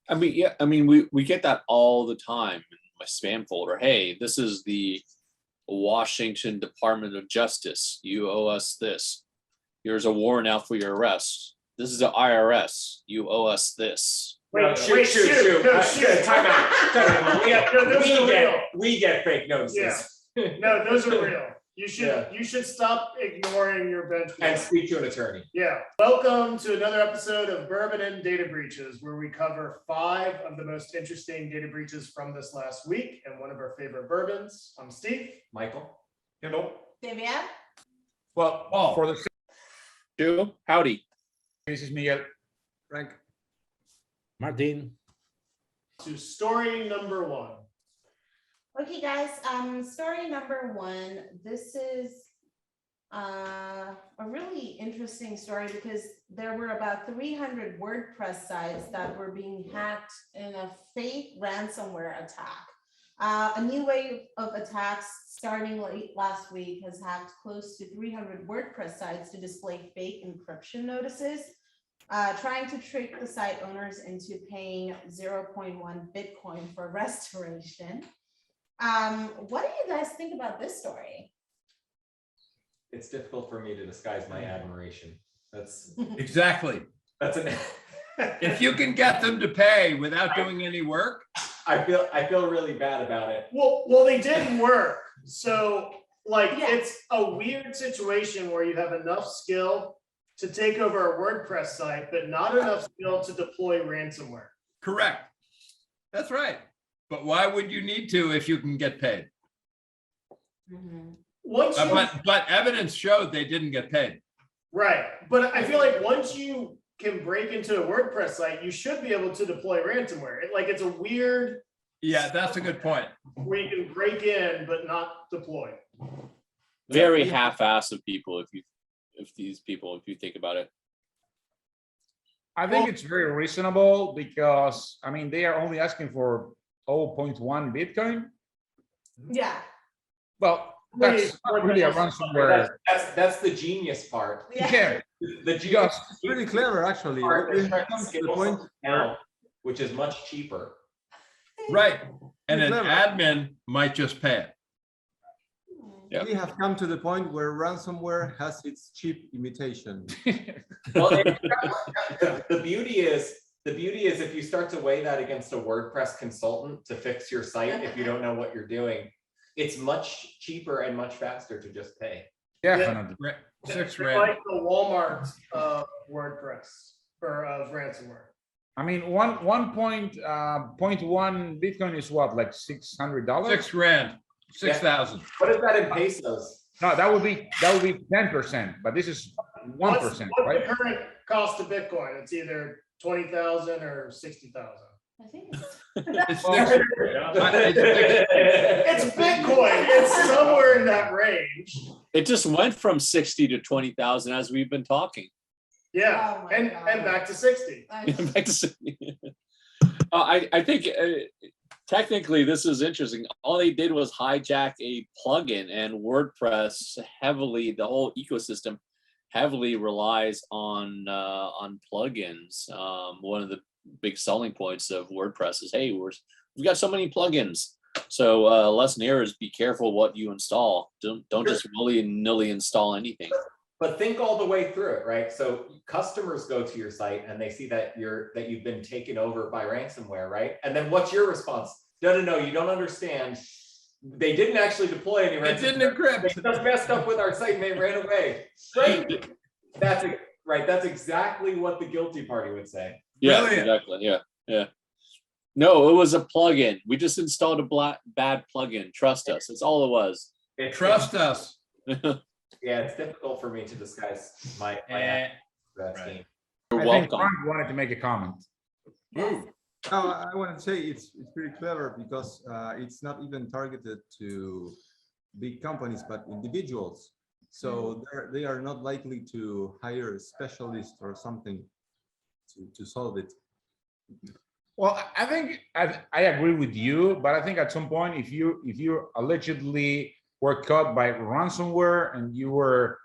I mean, yeah, I mean, we get that all the time in my spam folder. Hey, this is the Washington Department of Justice. You owe us this. Here's a warrant out for your arrest. This is the IRS. You owe us this. Wait, shoot. Time out. We get fake notices. Yeah. No, those are real. You should stop ignoring your bench and speak to an attorney. Yeah. Welcome to another episode of Bourbon and Data Breaches, where we cover 5 of the most interesting data breaches from this last week and one of our favorite bourbons. I'm Steve. Michael. Hello. Vivian. Well, for the Joe, howdy. This is Miguel. Frank. Martin. To story number 1. Okay, guys, story number 1. This is a really interesting story because there were about 300 WordPress sites that were being hacked in a fake ransomware attack. A new wave of attacks starting late last week has hacked close to 300 WordPress sites to display fake encryption notices, trying to trick the site owners into paying 0.1 Bitcoin for restoration. What do you guys think about this story? It's difficult for me to disguise my admiration. That's Exactly. that's an If you can get them to pay without doing any work. I feel really bad about it. Well, they didn't work. So, Yeah. it's a weird situation where you have enough skill to take over a WordPress site, but not enough skill to deploy ransomware. Correct. That's right. But why would you need to if you can get paid? Once you, But evidence showed they didn't get paid. right, but I feel like once you can break into a WordPress site, you should be able to deploy ransomware. It's a weird Yeah, that's a good point. where you can break in but not deploy. Very half-assed of people if you think about it. I think it's very reasonable because, I mean, they are only asking for 0.1 Bitcoin. Yeah. Well, that's not really a ransomware. That's the genius part. Yeah. The genius It's pretty clever, actually. part When is it trying to comes to the skittle point, something out, which is much cheaper. Right. And an Clever. admin might just pay it. Yeah. we have come to the point where ransomware has its cheap imitation. Well, the beauty is if you start to weigh that against a WordPress consultant to fix your site, if you don't know what you're doing, it's much cheaper and much faster to just pay. Definitely. Right. It's 6 like rand. the Walmart of WordPress or of ransomware. I mean, 1.1 Bitcoin is what, like $600? 6 rand. 6,000. What is that in pesos? No, that would be 10%, but this is 1%, What's right? the current cost of Bitcoin? It's either 20,000 or 60,000. I think it's It's Well, 6 It's Bitcoin. It's somewhere in that range. It just went from 60 to 20,000 as we've been talking. Yeah, Oh my and God. back to 60. Back to 60. I think technically this is interesting. All they did was hijack a plugin, and WordPress the whole ecosystem heavily relies on plugins. One of the big selling points of WordPress is, hey, we've got so many plugins. So lesson here is be careful what you install. Don't just willy-nilly install anything. But think all the way through it, right? So customers go to your site and they see that you've been taken over by ransomware, right? And then what's your response? No, you don't understand. They didn't actually deploy any ransomware. It didn't encrypt. They just messed up with our site and they ran away. Right? That's exactly what the guilty party would say. Yeah, Brilliant. exactly. Yeah. No, it was a plugin. We just installed a bad plugin. Trust us. That's all it was. Trust us. Yeah, it's difficult for me to disguise my Eh, that right. scheme. You're I think welcome. Frank wanted to make a comment. Yes. I want to say it's pretty clever because it's not even targeted to big companies, but individuals. So they are not likely to hire a specialist or something to solve it. Well, I think I agree with you, but I think at some point, if you allegedly were caught by ransomware and you were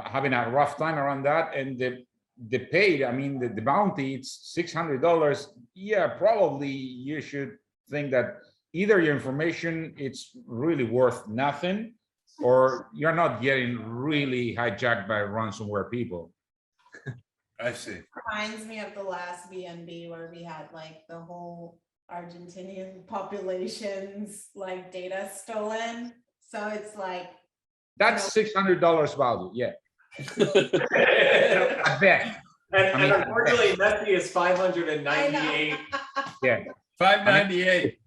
having a rough time around that, and the paid, I mean, the bounty, it's $600. Yeah, probably you should think that either your information, it's really worth nothing, or you're not getting really hijacked by ransomware people. I see. Reminds me of the last BNB where we had like the whole Argentinian population's like data stolen. So it's like. That's $600 value, yeah. I bet. And I mean, unfortunately, Messi is 598. Yeah. 598.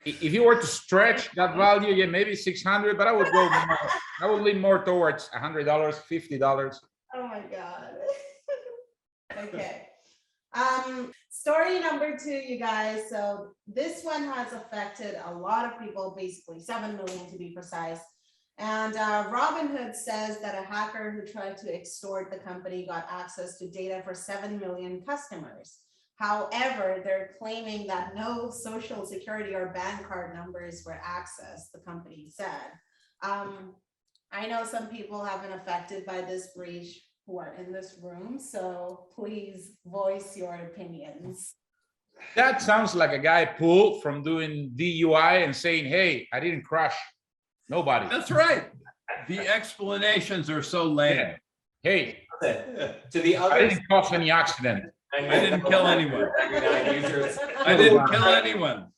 If you were to stretch that value, yeah, maybe 600, but I would go more, I would lean more towards $100, $50. Oh my God. Okay. Story number 2, you guys. So this one has affected a lot of people, basically 7 million to be precise. And Robinhood says that a hacker who tried to extort the company got access to data for 7 million customers. However, they're claiming that no social security or bank card numbers were accessed, the company said. I know some people have been affected by this breach who are in this room, so please voice your opinions. That sounds like a guy pulled from doing DUI and saying, hey, I didn't crush nobody. That's right. The explanations are so lame. Yeah. Hey, To the I other, didn't cause any accident. I didn't kill anyone. 99 users. I didn't kill anyone.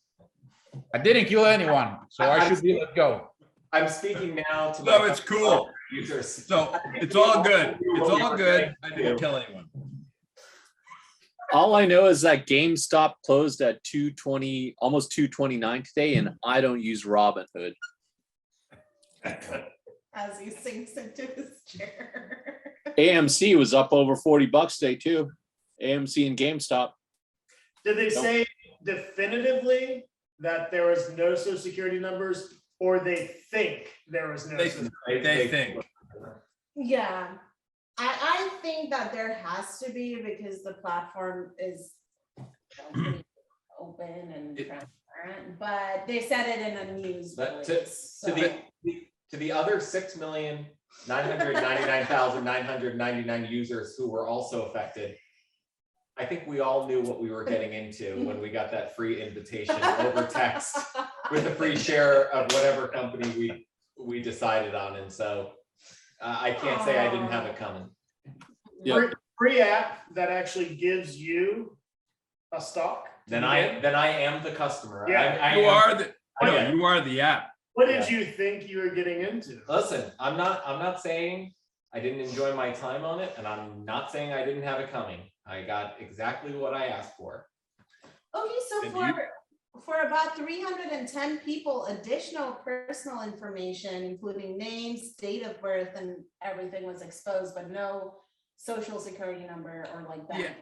I didn't kill anyone, so I should be let go. I'm speaking now to No, it's cool. users. So it's all good. It's all good. I didn't kill anyone. All I know is that GameStop closed at 2:20, almost 2:29 today, and I don't use Robinhood. As he sinks into his chair. AMC was up over $40 today too. AMC and GameStop. Did they say definitively that there was no social security numbers, or they think there was no? They- social- They think. Yeah, I think that there has to be, because the platform is pretty open and It- transparent, but they said it in a news But release. To the other 6,999,999 users who were also affected, I think we all knew what we were getting into when we got that free invitation over text with a free share of whatever company we decided on, and so I can't say I didn't have it coming. Yep. Free app that actually gives you a stock. Then I am the customer. Yeah, I You am- are the, no, Yeah. you are the app. What did you think you were getting into? Listen, I'm not saying I didn't enjoy my time on it, and I'm not saying I didn't have it coming. I got exactly what I asked for. Okay, so And for about 310 people, additional personal information, including names, date of birth, and everything was exposed, but no social security number or like that. Yeah.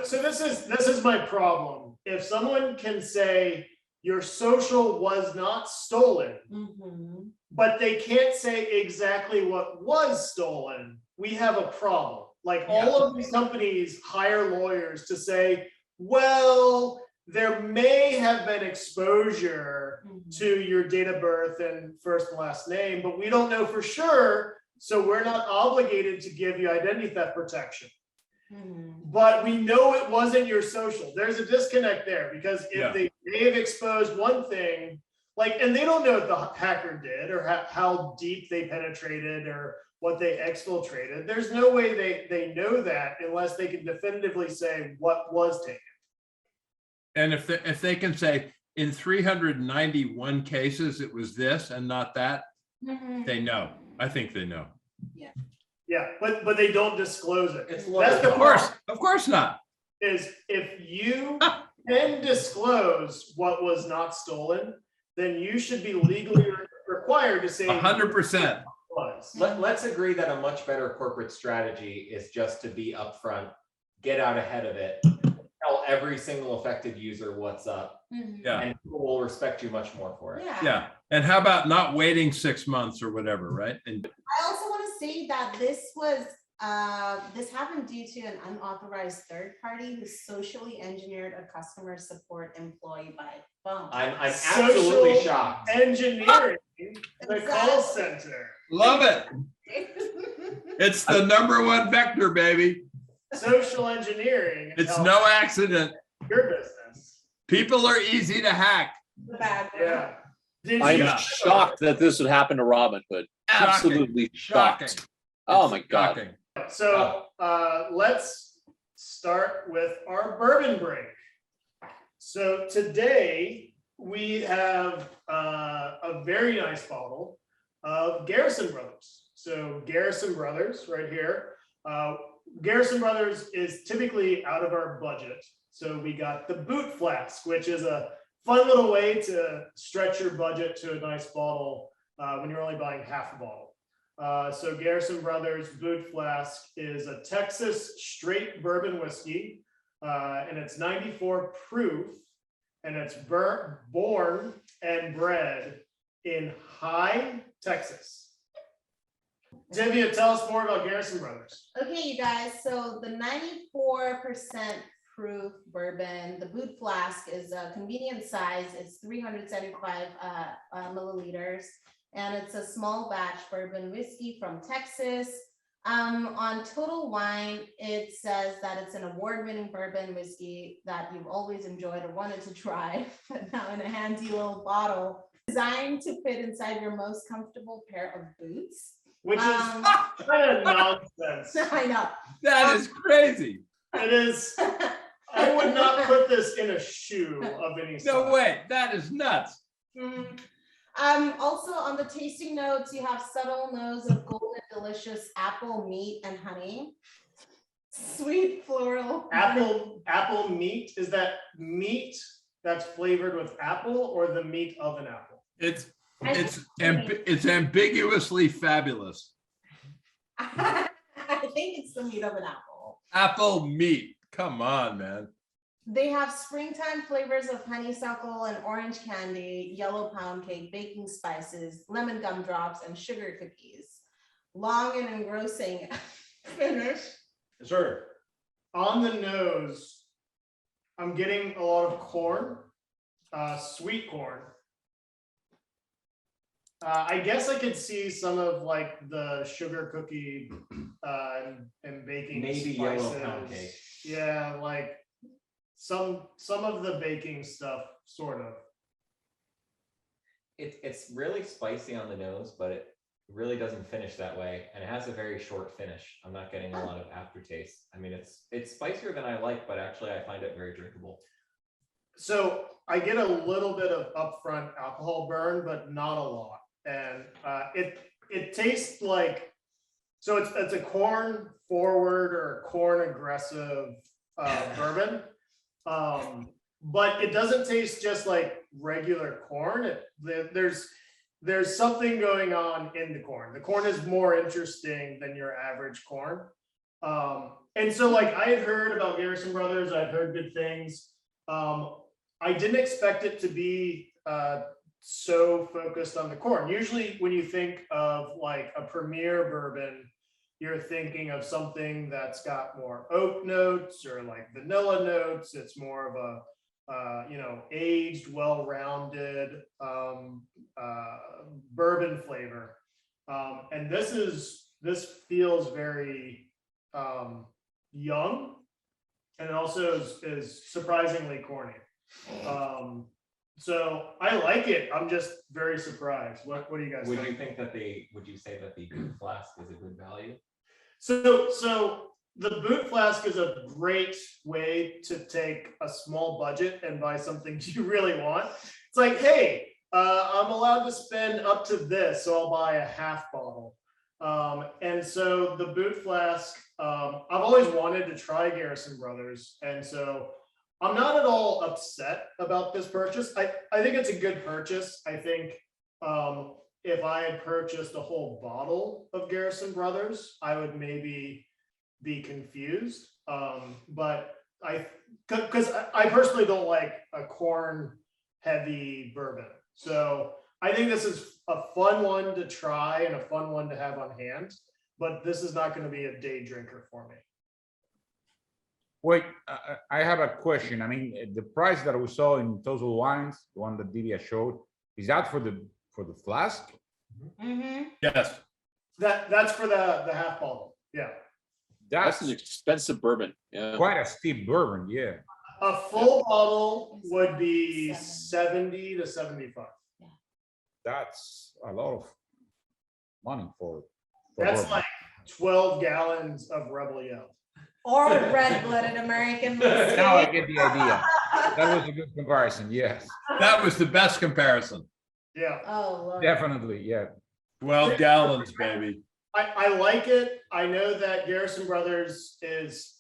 So this is my problem. If someone can say your social was not stolen, Mhm. but they can't say exactly what was stolen, we have a problem. Like all of these companies hire lawyers to say, well, there may have been exposure to your date of birth and first and last name, but we don't know for sure. So we're not obligated to give you identity theft protection. Mhm. But we know it wasn't your social. There's a disconnect there, because if Yeah. they may have exposed one thing, like, and they don't know what the hacker did or how deep they penetrated or what they exfiltrated. There's no way they know that unless they can definitively say what was taken. And if they can say in 391 cases, it was this and not that, Mhm. they know. I think they know. Yeah, but they don't disclose it. It's That's the Of course not. is if you can disclose what was not stolen, then you should be legally required to say 100%. was. Let's agree that a much better corporate strategy is just to be upfront, get out ahead of it, tell every single affected user what's up, Mhm. Yeah. and people will respect you much more for it. Yeah. And how about not waiting 6 months or whatever, right? And I also want to say that this happened due to an unauthorized third party who socially engineered a customer support employee by phone. I'm absolutely Social shocked. Engineering the call center. love it. It's the #1 vector, baby. social engineering. It's helps no accident. your business. People are easy to hack. The bad one. Yeah. Did I'm you- Yeah. shocked that this would happen to Robinhood. Absolutely Shocking. shocked. Oh It's my God. shocking. So let's start with our bourbon break. So today we have a very nice bottle of Garrison Brothers. So Garrison Brothers right here. Garrison Brothers is typically out of our budget. So we got the boot flask, which is a fun little way to stretch your budget to a nice bottle when you're only buying half a bottle. So Garrison Brothers Boot Flask is a Texas straight bourbon whiskey, and it's 94 proof, and it's born and bred in High, Texas. Divya, tell us more about Garrison Brothers. Okay, you guys, so the 94% proof bourbon, the boot flask is a convenient size. It's 375 milliliters, and it's a small batch bourbon whiskey from Texas. On Total Wine, it says that it's an award-winning bourbon whiskey that you've always enjoyed or wanted to try, but now in a handy little bottle, designed to fit inside your most comfortable pair of boots. Which is kind of nonsense. I know. That is crazy. It is. I would not put this in a shoe of any sort. No way. That is nuts. Mhm. Also on the tasting notes, you have subtle nose of golden delicious apple, meat, and honey. Sweet floral. Apple meat, is that meat that's flavored with apple or the meat of an apple? It's ambiguously fabulous. I think it's the meat of an apple. Apple meat. Come on, man. They have springtime flavors of honeysuckle and orange candy, yellow pound cake, baking spices, lemon gumdrops, and sugar cookies. Long and engrossing finish. Sure. On the nose, I'm getting a lot of corn, sweet corn. I guess I could see some of like the sugar cookie and baking Maybe spices. yellow pound cake. Yeah, like some of the baking stuff, sort of. It's really spicy on the nose, but it really doesn't finish that way, and it has a very short finish. I'm not getting a lot of aftertaste. I mean, it's spicier than I like, but actually I find it very drinkable. So I get a little bit of upfront alcohol burn, but not a lot. And it tastes like, so it's a corn forward or corn aggressive bourbon, but it doesn't taste just like regular corn. There's something going on in the corn. The corn is more interesting than your average corn. And so like I had heard about Garrison Brothers, I've heard good things. I didn't expect it to be so focused on the corn. Usually when you think of like a premier bourbon, you're thinking of something that's got more oak notes or like vanilla notes. It's more of a aged, well-rounded bourbon flavor. And this feels very young, and it also is surprisingly corny. So I like it. I'm just very surprised. What do you guys Would think? you think that would you say that the boot flask is a good value? So the boot flask is a great way to take a small budget and buy something you really want. It's like, hey, I'm allowed to spend up to this, so I'll buy a half bottle. And so the boot flask, I've always wanted to try Garrison Brothers, and so I'm not at all upset about this purchase. I think it's a good purchase. I think if I had purchased a whole bottle of Garrison Brothers, I would maybe be confused. But because I personally don't like a corn heavy bourbon. So I think this is a fun one to try and a fun one to have on hand, but this is not going to be a day drinker for me. Wait, I have a question. I mean, the price that we saw in Total Wines, the one that Divya showed, is that for the flask? Mm-hmm. Yes. That's for the half bottle. Yeah. That's That's an expensive bourbon. Yeah. quite a steep bourbon, yeah. A full bottle would be 70 to 75. That's a lot of money for That's bourbon. like 12 gallons of Rebel Yell. Or red-blooded American whiskey. Now I get the idea. That was a good comparison, yes, That was the best comparison. Yeah, Oh, Lord. definitely, yeah. 12 gallons, baby. I like it. I know that Garrison Brothers is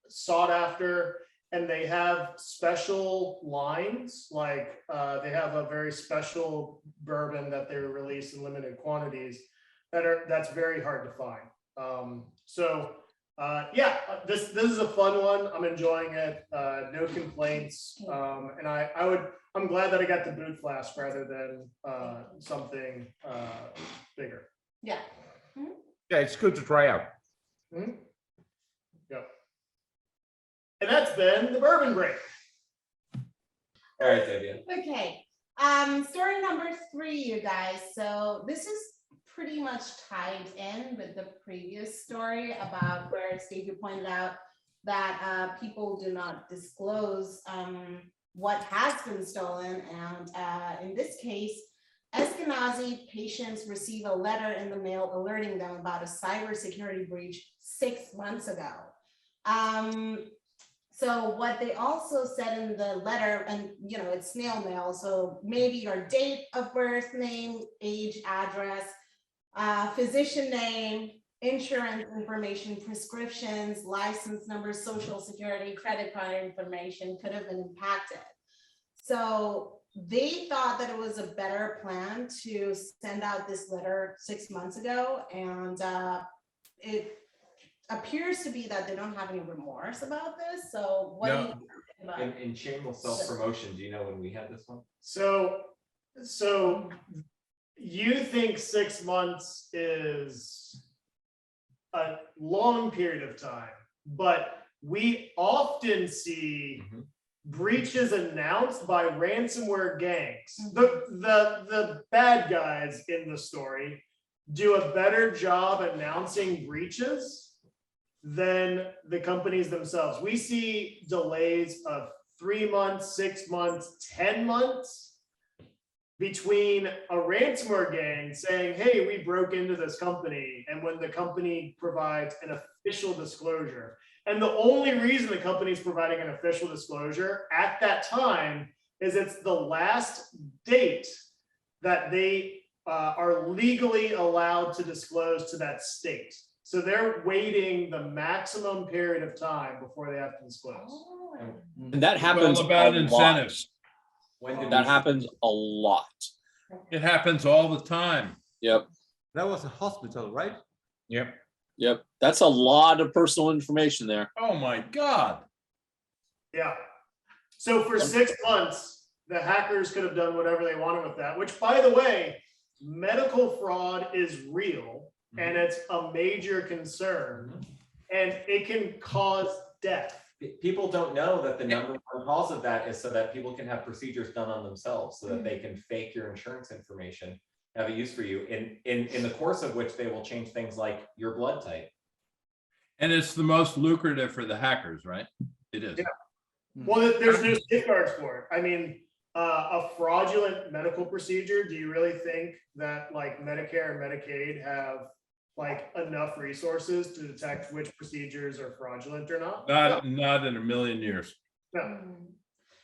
sought after, and they have special lines, like they have a very special bourbon that they release in limited quantities that's very hard to find. Yeah, this is a fun one. I'm enjoying it. No complaints. And I'm glad that I got the boot flask rather than something bigger. Yeah. Yeah, it's good to try out. Mhm. Yep. And that's been the bourbon break. All right, Debbie. Okay, story number 3, you guys. So this is pretty much tied in with the previous story about where Stevie pointed out that people do not disclose what has been stolen. And in this case, Eskenazi patients receive a letter in the mail alerting them about a cybersecurity breach 6 months ago. So what they also said in the letter, and it's snail mail, so maybe your date of birth, name, age, address, physician name, insurance information, prescriptions, license number, social security, credit card information could have been impacted. So they thought that it was a better plan to send out this letter 6 months ago, and it appears to be that they don't have any remorse about this. So what do you think about it? In shameless self-promotion, do you know when we had this one? So you think 6 months is a long period of time, but we often see breaches announced by ransomware gangs. The bad guys in the story do a better job announcing breaches than the companies themselves. We see delays of 3 months, 6 months, 10 months between a ransomware gang saying, hey, we broke into this company, and when the company provides an official disclosure. And the only reason the company is providing an official disclosure at that time is it's the last date that they are legally allowed to disclose to that state. So they're waiting the maximum period of time before they have to disclose. Oh. And that happens All about a lot. incentives. When did That we- happens a lot. It happens all the time. Yep. That was a hospital, right? Yep. Yep. That's a lot of personal information there. Oh, my God. Yeah. So for 6 months, the hackers could have done whatever they wanted with that, which, by the way, medical fraud is real and it's a major concern, and it can cause death. People don't know that the number one cause of that is so that people can have procedures done on themselves, so that they can fake your insurance information, have a use for you, in the course of which they will change things like your blood type. And it's the most lucrative for the hackers, right? It is. Yeah. Well, there's no safeguards for it. I mean, a fraudulent medical procedure, do you really think that like Medicare and Medicaid have like enough resources to detect which procedures are fraudulent or not? Not in a million years. No.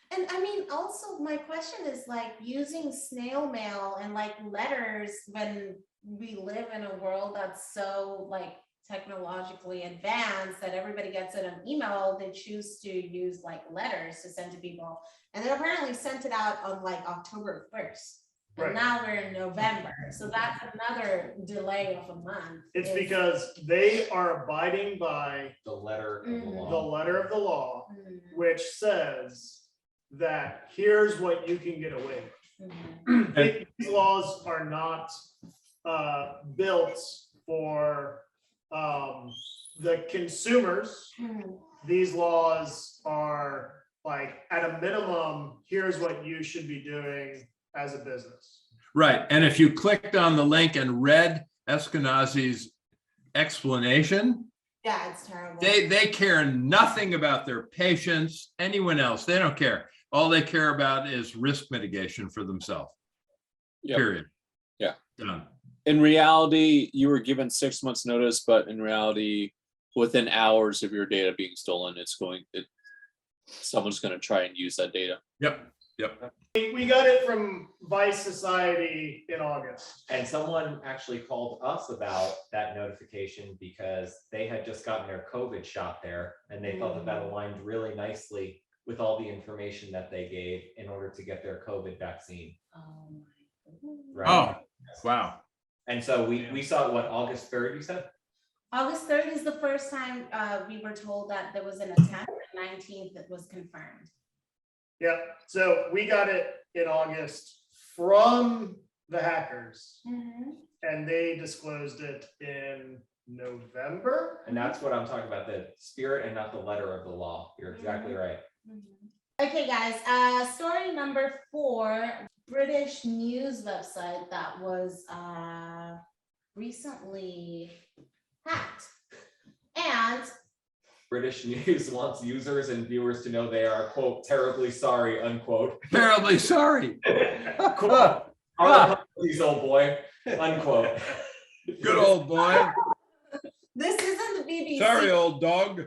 And I mean, also my question is like using snail mail and like letters when we live in a world that's so like technologically advanced that everybody gets it on email, they choose to use like letters to send to people. And they apparently sent it out on like October 1st. And Right. now we're in November. So that's another delay of a month. It's because they are abiding by The letter of the the law. letter of the law, Mm, which says that here's what you can get away with. mhm. These laws are not built for the consumers. Mhm. These laws are like, at a minimum, here's what you should be doing as a business. Right. And if you clicked on the link and read Eskenazi's explanation, Yeah, it's terrible. They care nothing about their patients, anyone else. They don't care. All they care about is risk mitigation for themselves. Yep. Period. Yeah. Done. In reality, you were given 6 months notice, but in reality, within hours of your data being stolen, someone's going to try and use that data. Yep. Yep. We got it from Vice Society in August. And someone actually called us about that notification because they had just gotten their COVID shot there, and they felt that that aligned really nicely with all the information that they gave in order to get their COVID vaccine. Oh my goodness. Right. Oh, wow. And so we saw it, what, August 3rd, you said? August 3rd is the first time we were told that there was an attempt. The 19th that was confirmed. Yep. So we got it in August from the hackers, and they disclosed it in November. And that's what I'm talking about, the spirit and not the letter of the law. You're exactly right. Okay, guys. Story number 4: British news website that was recently hacked, and British news wants users and viewers to know they are, quote, terribly sorry, unquote. Terribly sorry. Quote, our apologies, old boy, unquote. Good old boy. this isn't the BBC. Sorry, old dog.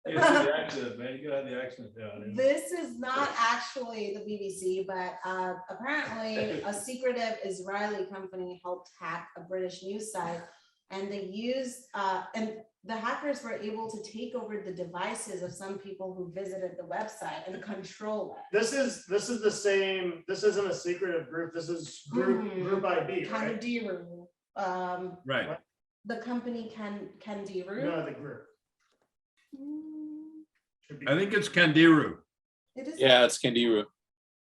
The accent, man. You gotta have the accent down. This is not actually the BBC, but apparently a secretive Israeli company helped hack a British news site, and they used and the hackers were able to take over the devices of some people who visited the website and control it. This is the same. This isn't a secretive group. This is group IB, right? Kandiru. Right. The company Kandiru. No, the group. Should be- I think it's Kandiru. It is. Yeah, it's Kandiru.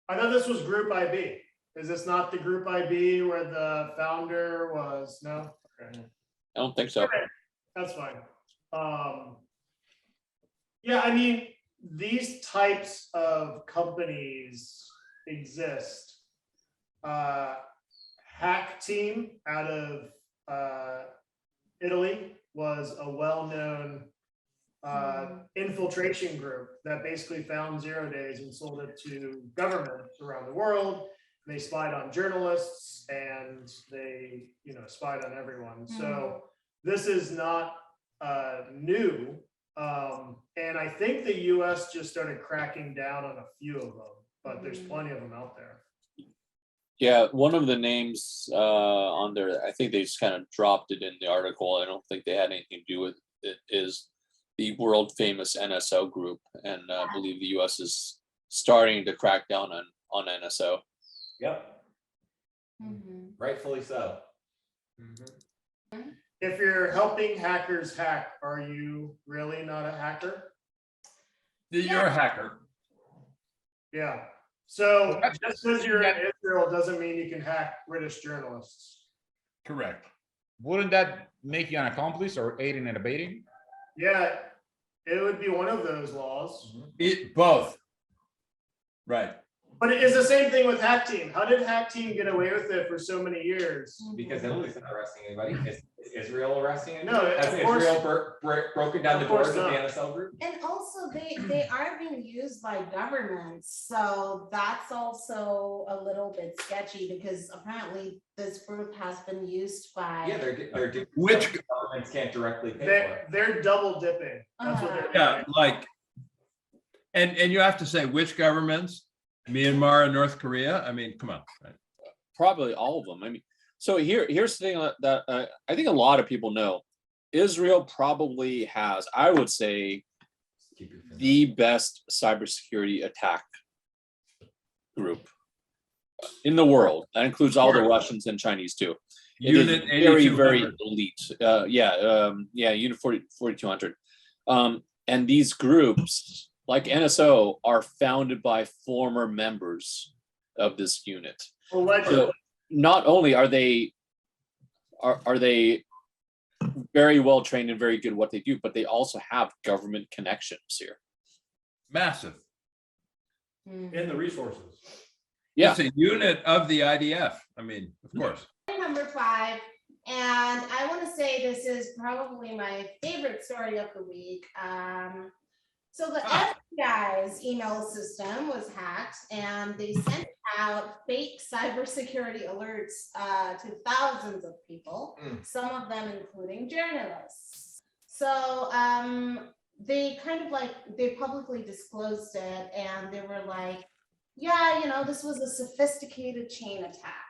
I thought this was group IB. Is this not the group IB where the founder was? No. Okay. I don't think so. Okay, that's fine. Yeah, I mean, these types of companies exist. Hack Team out of Italy was a well-known infiltration group that basically found 0 days and sold it to governments around the world. They spied on journalists, and they, spied on everyone. So this is not new. And I think the US just started cracking down on a few of them, but there's plenty of them out there. Yeah, one of the names on there, I think they just kind of dropped it in the article. I don't think they had anything to do with it, is the world famous NSO group. And I believe the US is starting to crack down on NSO. Yep, rightfully so. If you're helping hackers hack, are you really not a hacker? You're a hacker. Yeah. So just because you're in Israel doesn't mean you can hack British journalists. Correct. Wouldn't that make you an accomplice or aiding and abetting? Yeah, it would be one of those laws. Both. Right. But it is the same thing with Hack Team. How did Hack Team get away with it for so many years? Because Italy's not arresting anybody. Is Israel arresting anybody? No, Has of course- Israel broken down the of course doors of the not. NSL group? And also they are being used by governments. So that's also a little bit sketchy, because apparently this group has been used by. Yeah, they're doing Which- something governments can't directly pay for. They're double dipping. That's what they're Yeah, doing. like, and you have to say which governments? Myanmar and North Korea? I mean, come on. Right. Probably all of them. I mean, so here's the thing that I think a lot of people know. Israel probably has, I would say, Keep your finger. the best cybersecurity attack group in the world. That includes all the Russians and Chinese too. It is Unit very, very 8200. elite. Unit 4200. And these groups, like NSO, are founded by former members of this unit. Allegedly. So not only are they very well trained and very good at what they do, but they also have government connections here. Massive. And the resources. Yeah. It's a unit of the IDF. I mean, of course. Number 5, And I want to say this is probably my favorite story of the week. So the FBI's email system was hacked, and they sent out fake cybersecurity alerts to thousands of people, some of them including journalists. So they kind of like, they publicly disclosed it, and they were like, yeah, you know, this was a sophisticated chain attack.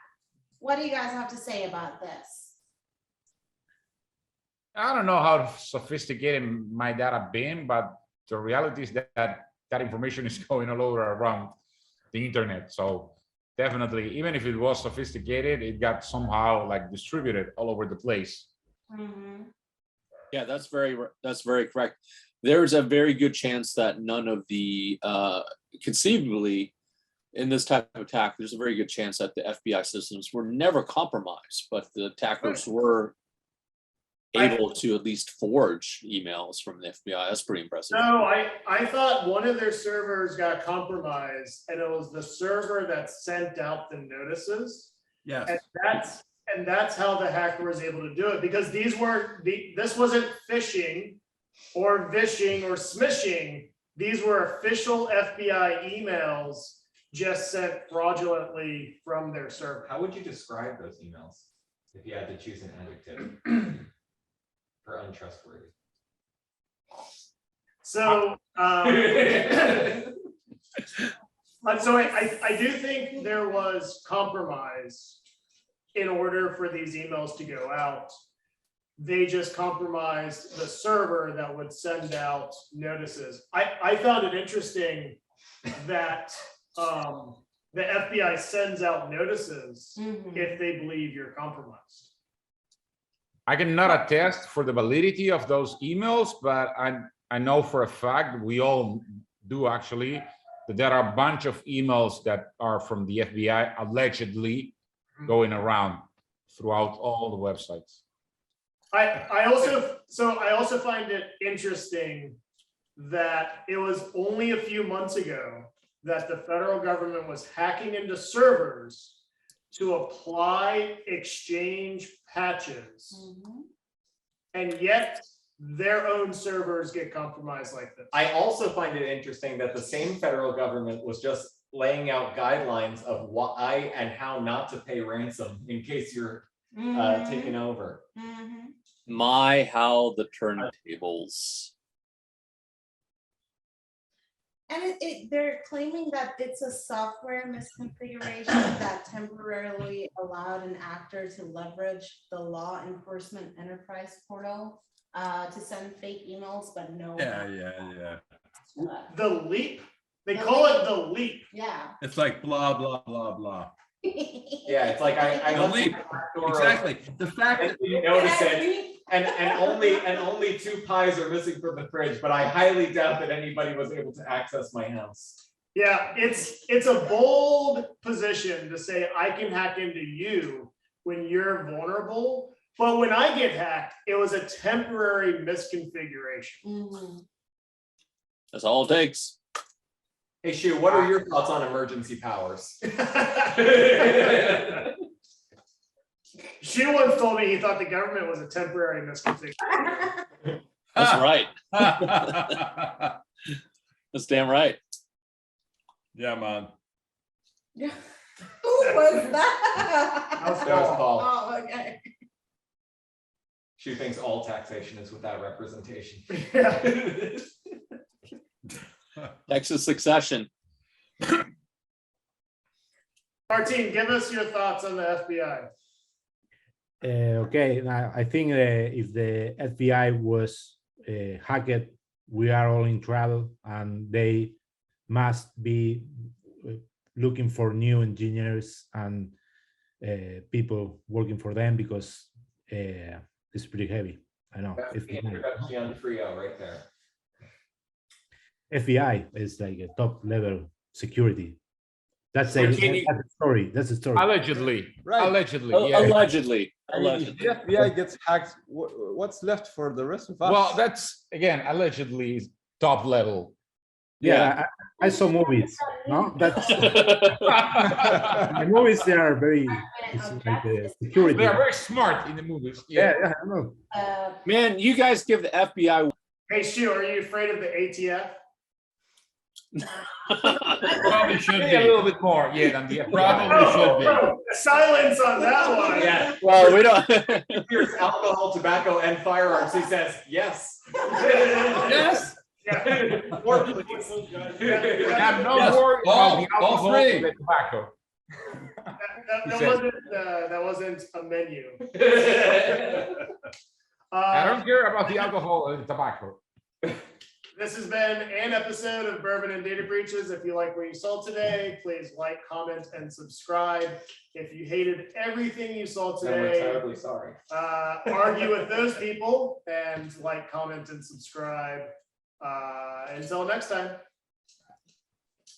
What do you guys have to say about this? I don't know how sophisticated might that have been, but the reality is that information is going all over around the internet. So definitely, even if it was sophisticated, it got somehow like distributed all over the place. Yeah, that's very correct. There's a very good chance that none of the conceivably in this type of attack, there's a very good chance that the FBI systems were never compromised, but the attackers were able to at least forge emails from the FBI. That's pretty impressive. No, I thought one of their servers got compromised, and it was the server that sent out the notices. Yes. And that's how the hacker was able to do it, because this wasn't phishing or vishing or smishing. These were official FBI emails just sent fraudulently from their server. How would you describe those emails if you had to choose an adjective for untrustworthy? So, so I do think there was compromise in order for these emails to go out. They just compromised the server that would send out notices. I found it interesting that the FBI sends out notices if they believe you're compromised. I cannot attest for the validity of those emails, but I know for a fact, we all do actually, that there are a bunch of emails that are from the FBI allegedly going around throughout all the websites. I also find it interesting that it was only a few months ago that the federal government was hacking into servers to apply exchange patches. And yet their own servers get compromised like this. I also find it interesting that the same federal government was just laying out guidelines of why and how not to pay ransom in case you're taken over. My, how the turntables. And they're claiming that it's a software misconfiguration that temporarily allowed an actor to leverage the law enforcement enterprise portal to send fake emails, but no. Yeah. The leap, they call it the leap. Yeah. It's like blah, blah, blah, blah. Yeah, it's like I The leap. Exactly. The fact that you notice it, and only 2 pies are missing from the fridge, but I highly doubt that anybody was able to access my house. Yeah, it's a bold position to say I can hack into you when you're vulnerable, but when I get hacked, it was a temporary misconfiguration. That's all it takes. Hey, Shu, what are your thoughts on emergency powers? She once told me he thought the government was a temporary misconfiguration. That's right. That's damn right. Yeah, man. Who was that? That was Paul. Oh, okay. Shu thinks all taxation is without representation. Yeah. Texas succession. Martin, give us your thoughts on the FBI. Okay, now I think if the FBI was hacked, we are all in trouble, and they must be looking for new engineers and people working for them, because it's pretty heavy. I know. That's the introduction trio right there. FBI is like a top level security. That's a story. That's a story. Allegedly, Right. allegedly, Allegedly. yeah. I mean, if the FBI gets hacked, what's left for the rest of us? Well, that's again allegedly top level. Yeah, I saw movies. No, that's the movies. They are very comment It's on like the Jack's. security. They are very smart in the movies. Yeah, yeah, I know. Man, you guys give the FBI. Hey, Shu, are you afraid of the ATF? Probably should Maybe a be. little bit more, yeah, than the Probably should be. Silence on that one. Yeah. Well, we don't. Here's alcohol, tobacco, and firearms. He says, yes. Yes. Yeah. Or please. I'm not Yes, worried all- about the all alcohol three. and the tobacco. That wasn't a menu. I don't care about the alcohol and the tobacco. This has been an episode of Bourbon and Data Breaches. If you like what you saw today, please like, comment, and subscribe. If you hated everything you saw Then we're today, terribly sorry. argue with those people and like, comment, and subscribe. Until next time.